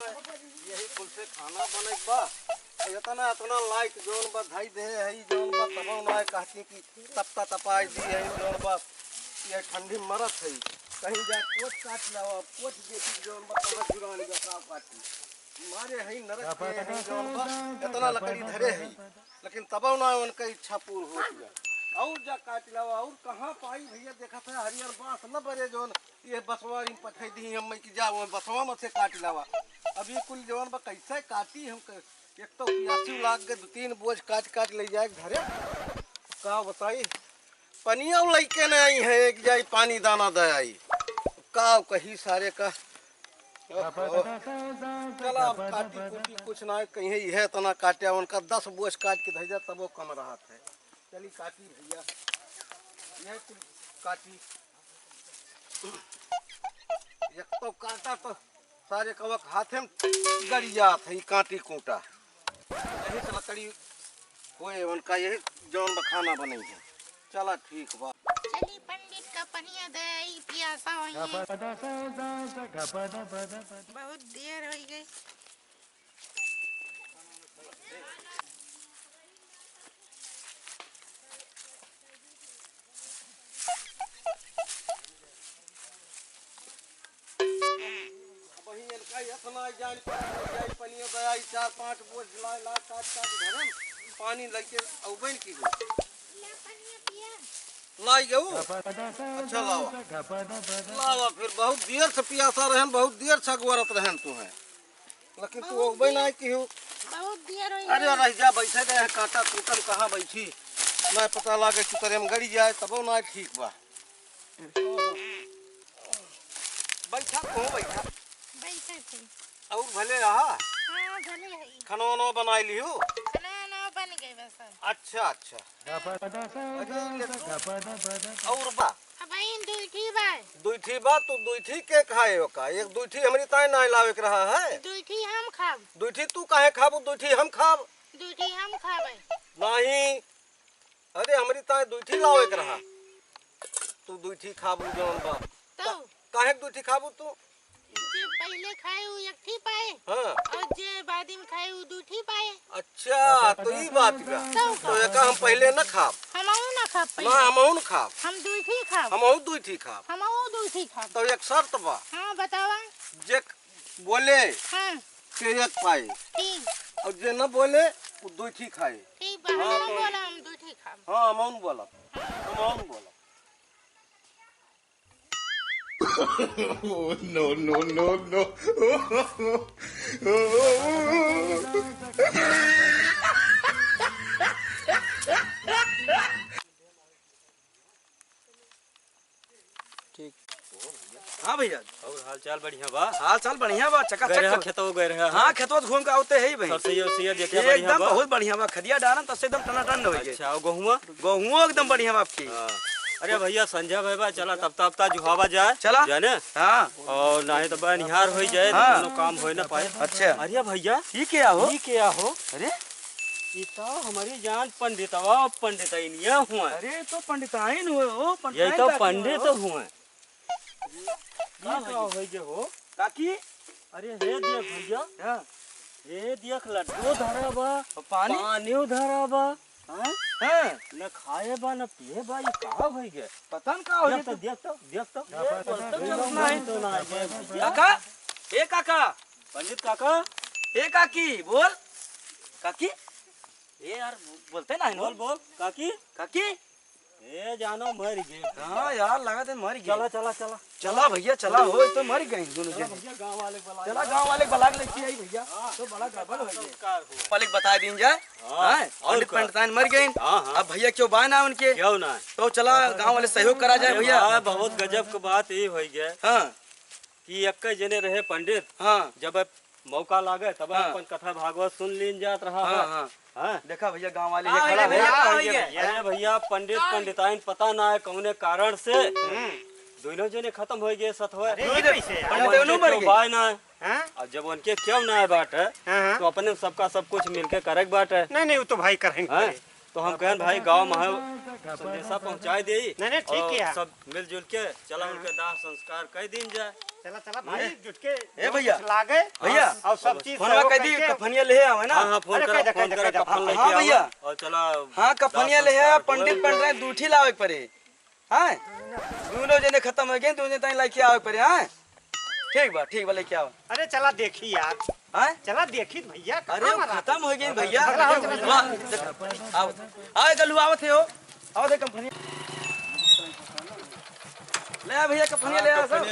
यही कुल से खाना बने बा इतना इतना लाइट जोन बा धाई दे है जोन बा तब ना कहती कि तपता तपाई दी है जोन बा ये ठंडी मरत है कहीं जा कोट काट लाओ कोट देखी जोन बा तब जुरानी का काट काटी मारे है नरक के है जोन बा इतना लकड़ी धरे है लेकिन तब ना उनका इच्छा पूर्ण हो गया और जा काट लाओ और कहाँ पाई भैया देखा था हरियर बांस न बरे जोन ये बसवारी पठाई दी हम कि जा वो बसवा में से काट लावा अभी कुल जवान बा कैसे काटी हम एक तो प्यासी लाग गए 2-3 बोझ काट काट ले जाए घरे का बताई पनिया लइके न आई है एक जाई पानी दाना दे आई का कही सारे का चला काटी कुटी कुछ ना कहीं है तना काटे उनका 10 बोझ काट के भेजा तब वो कम रहा है चली काटी भैया यह काटी एक तो काटा तो सारे कवक हाथे में गड़िया था कांटी कूटा यही से लकड़ी होए उनका यही जौन खाना बने है चला ठीक बा चली पंडित का पनिया दे पियासा होई बहुत देर हो गई जाई 4-5 बोझ ला काट घरम पानी लगे औबन की लाई गऊ अच्छा लावा फिर बहुत देर से पियासा रहन बहुत देर से अगवरत रहन तू है लेकिन तू औबन आई की बहुत देर हो अरे रह जा बैठे गए कांटा टूटल कहाँ बैठी ना पता लागे चुतरे में गड़ी जाए तब ना ठीक बा बैठा को बैठा और भले रहा हां भले है खाना वाना बनाई लियो खाना बन गई बस अच्छा और बा अब इन दुईठी बा तो दुईठी के खाए का एक दुईठी हमरी ताई ना लावे के रहा है दुईठी हम खाब दुईठी तू काहे खाबू दुईठी हम खाब दुईठी हम खाबे नहीं अरे हमरी ताई दुईठी लावे के रहा तू दुईठी खाबू जौन बा तो काहे दुईठी खाबू तू जे पहले खाए वो एक थी पाए हां और जे बाद में खाए वो दो थी पाए अच्छा तो ई बात का तो एक हम पहले न खाब हमहु ना खाब ना हमहु न खाब हम दुईठी खाब हमहु दुईठी खाब हमहु दुईठी खाब तो एक शर्त बा हां बतावा जे बोले हां के एक पाए ठीक और जे न बोले वो दुईठी खाए ठीक बा हम बोला हम दुईठी खाब हां हमहु बोला हमहु बोला Oh, no. ठीक हाँ भैया और हाल चाल बढ़िया बा हाल चाल बढ़िया बा चकाचक खेतों गए रहे हाँ खेतों घूम के आते है भाई सरसैया देखे बढ़िया एकदम बा बहुत बढ़िया बा खदिया डालन तब से एकदम टनाटन हो गई अच्छा और गहुआ गहुओ एकदम बढ़िया बा आपकी अरे भैया संजय भाई बा चला तब जुहावा जाए चला जाने हाँ और नहीं तो बनिहार हो जाए हाँ। तो काम हो ना पाए अच्छा अरे भैया ठीक है हो अरे ये तो हमारी जान पंडितनिया हुआ अरे तो पंडिताइन हुए हो ये तो पंडित हुए हो काकी अरे हे देख भैया हाँ ये देख लड्डू धरा बा पानी धरा बा हाँ न खाए बा न पिए बा ये कहाँ भई गए पता न का हो देख तो काका ए काका पंडित काका ए काकी बोल काकी ए यार बोलते ना बोल काकी काकी ए जानो मर गए हाँ यार लगा थे मर गया चला भैया चला हो तो मर गए दोनों जन भैया गांव वाले बुला चला गांव वाले बलाग लेके आई भैया तो बड़ा गड़बड़ हो गया पलिक बता दिन जाए और पंडितान मर गए अब भैया क्यों बाना उनके क्यों ना तो चला गांव वाले सहयोग करा जाए भैया बहुत गजब की बात ये हो गया हाँ कि एक जने रहे पंडित हाँ जब मौका लागे तब हाँ। अपन कथा भागवत सुन लीन जात रहा हाँ है हाँ हाँ? देखा भैया गांव वाले ये खड़ा भैया ये भैया पंडिताइन पता ना है कौने कारण से दोनों जने खत्म हो गए सतवे भाई ना और जब उनके क्यों ना है बाट है तो अपने सबका सब कुछ मिलके करे बाट है नहीं वो तो भाई करेंगे तो हम कहें भाई गांव में संदेशा पहुंचाई दे नहीं ठीक है सब मिलजुल के चला उनके दाह संस्कार कर दिन जाए चला चला भाई जुटके ए भैया लागे भैया और सब चीज फोनवा कह दी कफनिया ले आवे ना। हाँ फोन अरे कर कह दे, कफन लेके हाँ आओ भैया। और चला हाँ कफनिया ले है पंडित पंडित दूठी लावे के पड़े। हाँ दोनों जने खत्म हो गए दोनों जने लेके आवे के पड़े। हाँ ठीक बा लेके आओ। अरे चला देखी यार हाँ चला देखी भैया अरे कहाँ मारा? खत्म हो गए भैया। चला, चला, चला। वाह, देखो, आओ आओ गलू आवत है हो आओ दे कंपनी ले आ भैया कंपनी ले आ सब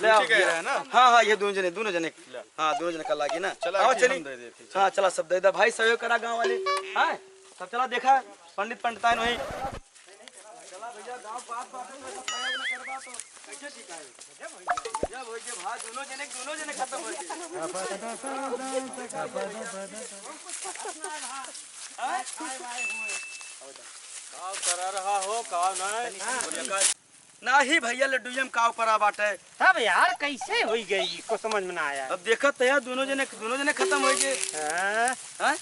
ले आओ भैया। हाँ ये दोनों जने हाँ दोनों जने कल लागी ना। आओ चली हाँ चला सब दे दे भाई सहयोग करा गांव वाले। हाँ सब चला देखा पंडित पंडिताइन वही चला भैया गांव पास में सब सहयोग न करबा तो कैसे ठीक है जब हो गए भाई दोनों जने खत्म हो काव करा रहा हो काव नहीं नहीं भैया लड्डूयम काव करा बाटे। तब यार कैसे हो गई को समझ में ना आया। अब देखत है दोनों जने खत्म हो गए। हाँ? हाँ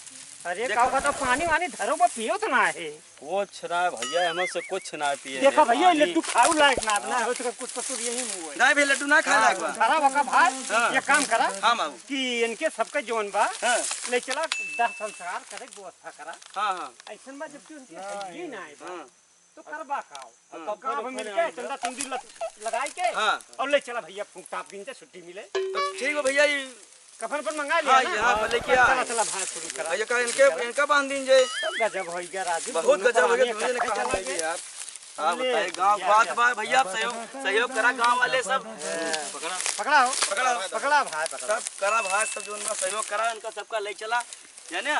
अरे काव का तो पानी वानी धरो पर पियो तो ना है। कुछ ना भैया हमें से कुछ ना पिए देखो भैया लड्डू खाऊ लायक ना हो तो कुछ कसूर यही मुंह है। नहीं भैया लड्डू ना खा लाग बा। खरा वका भाई हाँ। ये काम करा हाँ बाबू कि इनके सबके जोन बा हाँ ले चला 10 संस्कार करे व्यवस्था करा। हाँ ऐसन बा जब उनके ये ना आए बा हाँ तो करबा खाओ हाँ। गांव में मिलके चंदा 3 दिन लगाई के हाँ और ले चला भैया फूंक टाप दिन से छुट्टी मिले तो ठीक है भैया ये कफन पर मंगा लिया हाँ ना। ये हाँ लेके आ चला चला भाई शुरू करा। भैया का इनका बांध दिन जे गजब हो गया राजू बहुत दोनों गजब हो गया प्राणी दोनों जने इकट्ठे कहा चला लगे गए। यार। हाँ बताइए गांव बात बा भैया आप सहयोग करा गांव वाले सब पकड़ा भाई पकड़ा सब करा भाई सब जो उनका सहयोग करा उनका सबका ले चला जाने।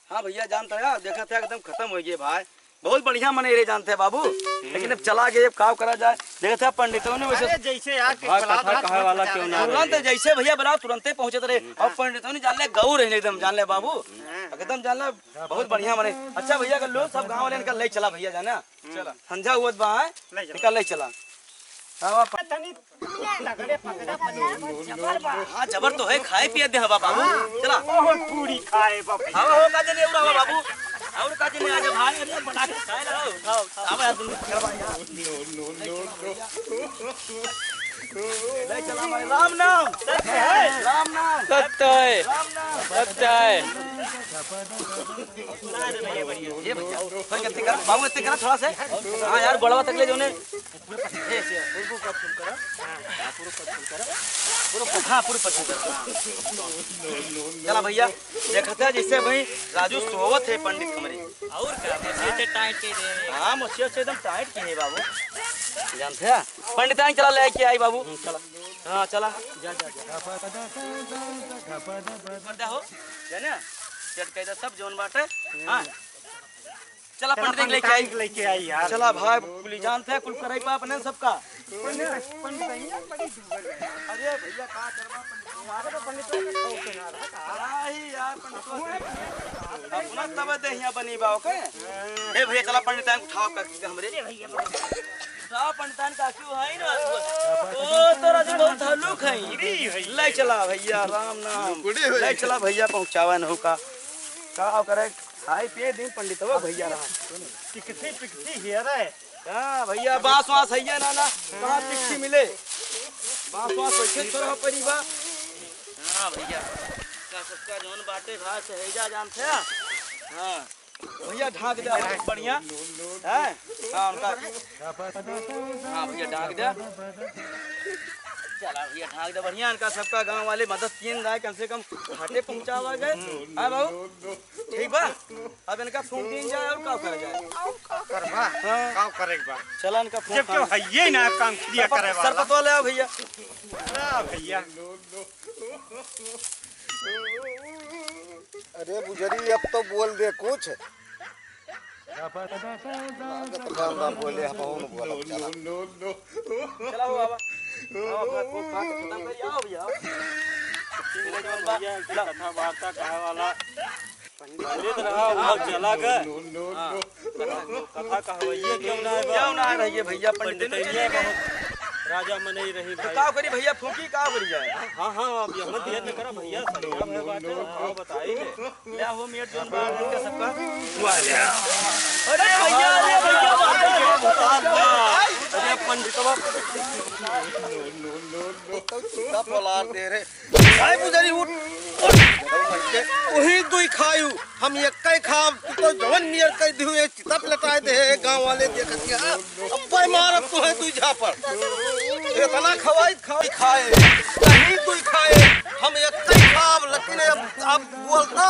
हाँ भैया जानता है देखा था एकदम खत्म हो गए भाई बहुत बढ़िया मने रे जानते हैं बाबू लेकिन अब चला गए काव करा जाए देखा था पंडितों ने वैसे अरे जैसे आके भाई बुला कथा कहे वाला क्यों ना तुरंत जैसे भैया बुलाओ तुरंत पहुंचे रहे और पंडितों ने जान ले गौ रहे एकदम जान ले बाबू एकदम जान ले बहुत बढ़िया मने। अच्छा भैया का लोग सब गाँव वाले इनका ले चला भैया जाना चला संझा हुआ बा इनका ले चला। हाँ जबर तो है खाए पिए दे हवा बाबू चला पूरी खाए बाप हवा हो का जने उड़ा हवा बाबू और का जने आजा भाई अरे बना के खाए रहो उठाओ अब यार तुम चलवा यार ले चला भाई राम नाम सत्य है राम नाम सत्य है ये भैया पर कितने कर बाबू इतने कर थोड़ा से हाँ यार गोलवा तक ले जो ने पूरा पछू कर चला भैया देखते हैं जैसे भाई राजू सोवत है पंडित हमारी और क्या से टाइट के दे। हाँ मछिया से एकदम टाइट के है बाबू जानते हैं पंडितान चला लेके आई बाबू चला हाँ चला जा हो जाने सेट कह दे सब जोन बाटे। हाँ चला पंडित लेके आई यार चला भाई कुली जानते हैं कुल कराई पा अपने सबका। अरे भैया का करवा पंडित यार पंडित अपना तब दे यहाँ बनी बाओ के ए भैया चला पंडितान उठाओ कर हमरे उठाओ पंडितान का क्यों है ना ओ तोरा जो बहुत हलुक है ले चला भैया राम नाम ले चला भैया पहुंचावा न हो का करे खाए पिए दिन पंडित हो भैया रहा पिकसी हियर है। हाँ भैया बांस वास है ना कहाँ पिक्सी मिले बांस वास वैसे थोड़ा परिवार। हाँ भैया का सबका जोन बाटे भाई सहेजा जानते हैं। हाँ भैया ढाक दे बढ़िया है हाँ उनका हाँ भैया ढाक दे चला भैया ढाक दे बढ़िया इनका सबका गांव वाले मदद किए जाए कम से कम घाटे पहुंचावा गए। हाँ बाबू ठीक बा अब इनका फोन दिन जाए और काम करे जाए करबा हाँ काम करेगा चला इनका फोन जब क्यों है ये ना काम किया करे वाला सरपत ले आओ भैया भैया अरे बुजरी अब तो बोल दे कुछ बोले हम बोला चला हो बाबा अपना फोन खा के खत्म कर आओ भैया कथा वार्ता कहे वाला पंडित रहा वो चला गए कथा कहवाइए क्यों ना क्यों ना रहिए भैया पंडित पंडित बहुत राजा मने ही रही तो भाई। का करी भैया फूकी का करी जाए हाँ हाँ अब यमन दिया न करा भैया सरिया में बाटे आओ बताइए। ले हो मेट जोन बात इनका सबका हुआ ले अरे भैया अरे पंडितवा चिता पलार दे रे आय पुजारी उठ वही दुई खायू हम एक खाब तो जवन नियर कह दिहु ये चिता लटाए दे गांव वाले देखतिया अब भाई मारब तो है दुई झापर इतना खवाई खाए कहीं दुई खाए हम एक खाब लेकिन अब बोलता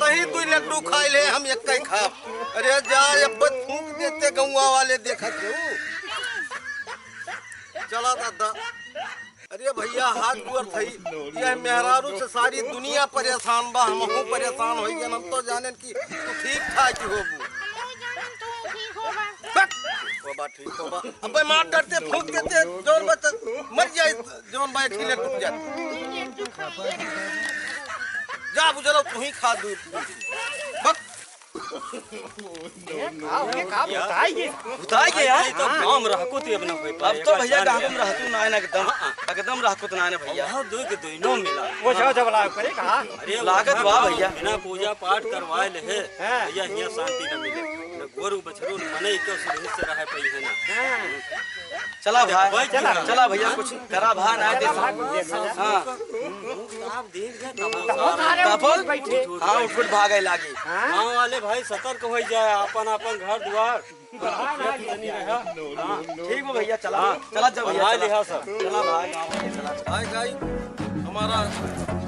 कहीं दुई लड्डू खाए ले हम एक खाब अरे जा अब फूंक देते गौवा वाले देखत चला दादा अरे भैया हाथ गुअर थई यह मेहरारू से सारी दुनिया परेशान बा हमहू परेशान हो गए हम तो जाने की तू ठीक ठाक होबू बाबा ठीक होबा अब मार डरते फूंक देते जोन बत मर जाए जोन बाय ठीले टूट जाए जा बुझलो तू ही खा दूध बक बताइए उताई के यार तो काम रहको ते अब न होई अब तो भैया गांव में रहतू ना ना एकदम रहको तो ना भैया हां दो के दोनों मिला वो जाओ जबला करे कहा अरे लागत वाह भैया बिना पूजा पाठ करवाए ले है भैया हिया शांति न मिले न गोरु बछरू मने क्यों सुधि से रहे पई है ना चला भाई चला भैया कुछ करा भा ना दे हां आप देख गए तब बैठे हां उठ भागे लागी गांव वाले भाई सतर्क हो जाए अपन अपन घर द्वार ठीक हो भैया चला चला जब भैया भाई चला लिहा सब चला भाई चला हाय गाइस हमारा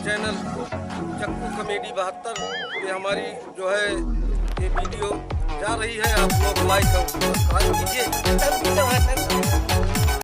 चैनल चक्कू कॉमेडी 72 पे हमारी जो है ये वीडियो जा रही है आप लोग लाइक और सब्सक्राइब कीजिए